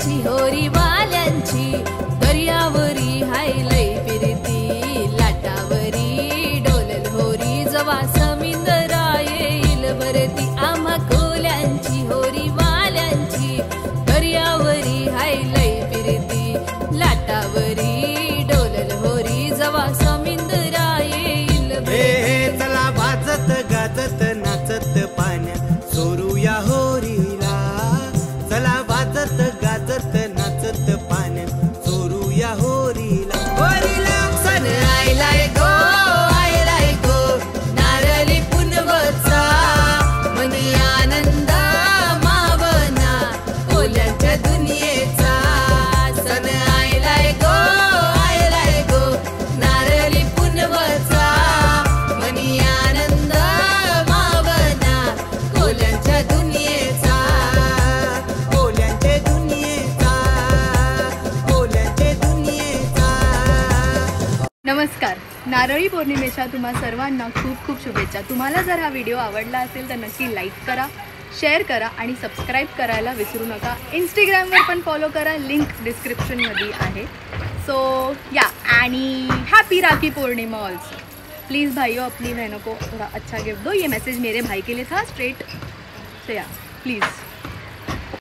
कोल्यांची होरी वाल्यांची दर्यावरी हाय लई फिरती लाटावरी डोलल होरी जवा समिंदरा येईल भरती आम्हा कोल्यांची होरी वाल्यांची दर्यावरी हाय लई फिरती लाटावरी डोलल होरी जवा समिंदरा येईल भरती चला वाजत गाजत नाचत पाण्यात सोरूया होरीला चला वाजत गाजत नाचत पाण्यात सोरूया होरीला होरीला सन आयलाय गो नारळी पुनवचा मनी आनंद मावना कोल्यांच्या दुनियेचा सन आयलाय गो नारळी पुनवचा मनी आनंद मावना कोल्यांच्या दुनियेचा कोल्यांच्या दुनियेचा कोल्यांच्या दुनियेचा। नमस्कार, नारळी पौर्णिमेच्या तुम्हा सर्वांना खूप खूप शुभेच्छा। तुम्हाला जर हा व्हिडिओ आवडला असेल तर नक्की लाईक करा, शेअर करा आणि सबस्क्राईब करायला विसरू नका। इंस्टाग्रामवर पण फॉलो करा, लिंक डिस्क्रिप्शनमध्ये आहे। सो या आणि happy rakhi Purnima also. Please भाइयों अपनी बहनों को थोड़ा अच्छा गिफ्ट दो। ये मैसेज मेरे भाई के लिए था स्ट्रेट। तो या प्लीज़।